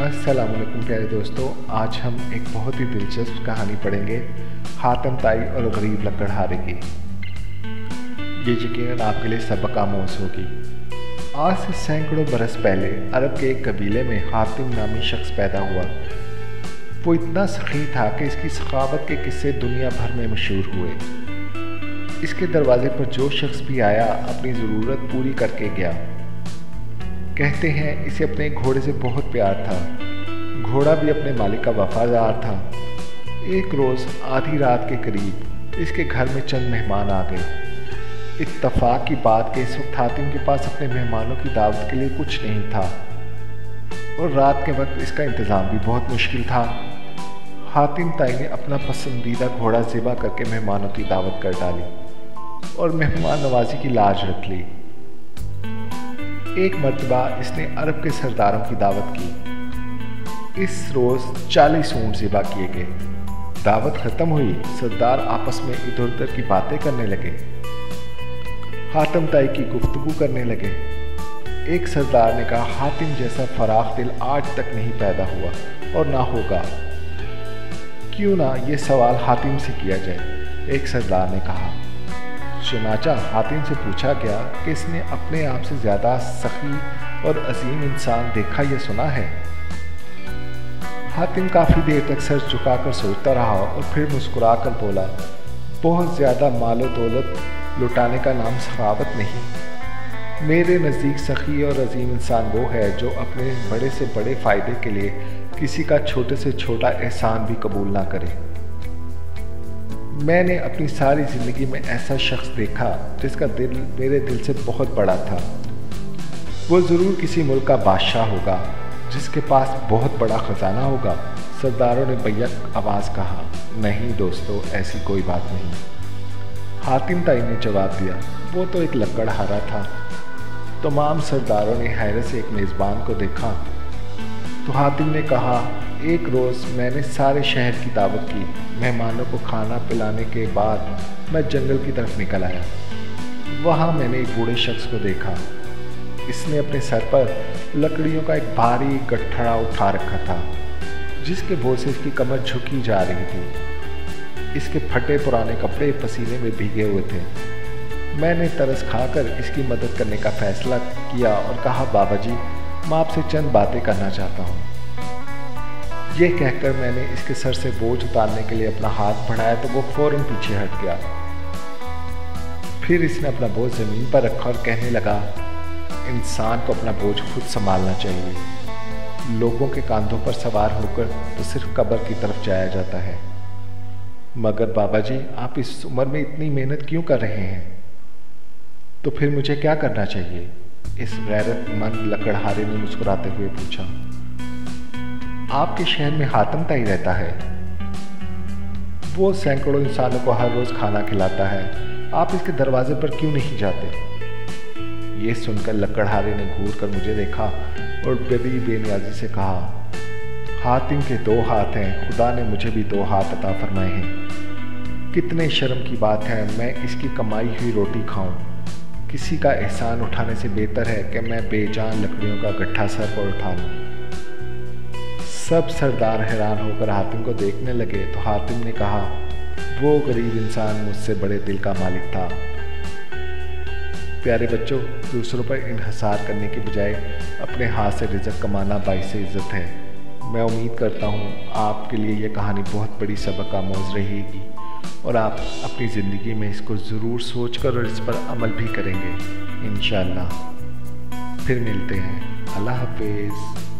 अस्सलाम वालेकुम प्यारे दोस्तों, आज हम एक बहुत ही दिलचस्प कहानी पढ़ेंगे हातिम ताई और गरीब लकड़हारे की। ये यकीनन आपके लिए सबक आमोज़ होगी। आज से सैकड़ों बरस पहले अरब के एक कबीले में हातिम नामी शख्स पैदा हुआ। वो इतना सखी था कि इसकी सखावत के किस्से दुनिया भर में मशहूर हुए। इसके दरवाजे पर जो शख्स भी आया अपनी ज़रूरत पूरी करके गया। कहते हैं इसे अपने घोड़े से बहुत प्यार था। घोड़ा भी अपने मालिक का वफादार था। एक रोज़ आधी रात के करीब इसके घर में चंद मेहमान आ गए। इत्तफाक की बात कि इस वक्त हातिम के पास अपने मेहमानों की दावत के लिए कुछ नहीं था और रात के वक्त इसका इंतज़ाम भी बहुत मुश्किल था। हातिम ताई ने अपना पसंदीदा घोड़ा ज़िबा करके मेहमानों की दावत कर डाली और मेहमान नवाजी की लाज रख ली। एक मर्तबा इसने अरब के सरदारों की दावत की। इस रोज़ 40 ऊँट ज़िबा किए गए। दावत ख़त्म हुई, सरदार आपस में इधर उधर की बातें करने लगे। हातिम ताई की गुफ्तगू करने लगे। एक सरदार ने कहा, हातिम जैसा फराख दिल आज तक नहीं पैदा हुआ और ना होगा। क्यों ना ये सवाल हातिम से किया जाए, एक सरदार ने कहा। चुनाचा हातिम से पूछा गया कि इसने अपने आप से ज़्यादा सखी और अजीम इंसान देखा या सुना है। हातिम काफ़ी देर तक सर झुकाकर सोचता रहा और फिर मुस्कुराकर बोला, बहुत ज़्यादा मालो दौलत लुटाने का नाम सखावत नहीं। मेरे नज़दीक सखी और अजीम इंसान वो है जो अपने बड़े से बड़े फ़ायदे के लिए किसी का छोटे से छोटा एहसान भी कबूल ना करे। मैंने अपनी सारी ज़िंदगी में ऐसा शख्स देखा जिसका दिल मेरे दिल से बहुत बड़ा था। वो ज़रूर किसी मुल्क का बादशाह होगा जिसके पास बहुत बड़ा ख़जाना होगा। सरदारों ने बैक आवाज़ कहा, नहीं दोस्तों, ऐसी कोई बात नहीं। हातिम ताई ने जवाब दिया, वो तो एक लकड़हारा था। तमाम सरदारों ने हैरत से एक मेज़बान को देखा तो हातिम ने कहा, एक रोज़ मैंने सारे शहर की दावत की। मेहमानों को खाना पिलाने के बाद मैं जंगल की तरफ निकल आया। वहाँ मैंने एक बूढ़े शख्स को देखा। इसने अपने सर पर लकड़ियों का एक भारी गट्ठरा उठा रखा था जिसके बोझ से इसकी कमर झुकी जा रही थी। इसके फटे पुराने कपड़े पसीने में भीगे हुए थे। मैंने तरस खाकर इसकी मदद करने का फैसला किया और कहा, बाबा जी, मैं आपसे चंद बातें करना चाहता हूँ। ये कहकर मैंने इसके सर से बोझ उतारने के लिए अपना हाथ बढ़ाया तो वो फौरन पीछे हट गया। फिर इसने अपना बोझ ज़मीन पर रखा और कहने लगा, इंसान को अपना बोझ खुद संभालना चाहिए। लोगों के कांधों पर सवार होकर तो सिर्फ कब्र की तरफ जाया जाता है। मगर बाबा जी, आप इस उम्र में इतनी मेहनत क्यों कर रहे हैं? तो फिर मुझे क्या करना चाहिए? इस गैरतमंद लकड़हारे ने मुस्कुराते हुए पूछा। आपके शहर में हातिम ताई रहता है। वो सैकड़ों इंसानों को हर रोज़ खाना खिलाता है। आप इसके दरवाजे पर क्यों नहीं जाते? ये सुनकर लकड़हारे ने घूर कर मुझे देखा और बड़ी बेनियाजी से कहा, हातिम के 2 हाथ हैं, खुदा ने मुझे भी 2 हाथ अता फरमाए हैं। कितने शर्म की बात है मैं इसकी कमाई हुई रोटी खाऊं। किसी का एहसान उठाने से बेहतर है कि मैं बेजान लकड़ियों का गट्ठा सर पर उठा लूं। सब सरदार हैरान होकर हातिम को देखने लगे तो हातिम ने कहा, वो गरीब इंसान मुझसे बड़े दिल का मालिक था। प्यारे बच्चों, दूसरों पर इन्हिसार करने की बजाय अपने हाथ से रिज़्क़ कमाना बाइस इज़्ज़त है। मैं उम्मीद करता हूँ आपके लिए यह कहानी बहुत बड़ी सबक आमोज़ रहेगी और आप अपनी ज़िंदगी में इसको ज़रूर सोचकर और इस पर अमल भी करेंगे इंशाअल्लाह। फिर मिलते हैं। अल्लाह हाफ़िज़।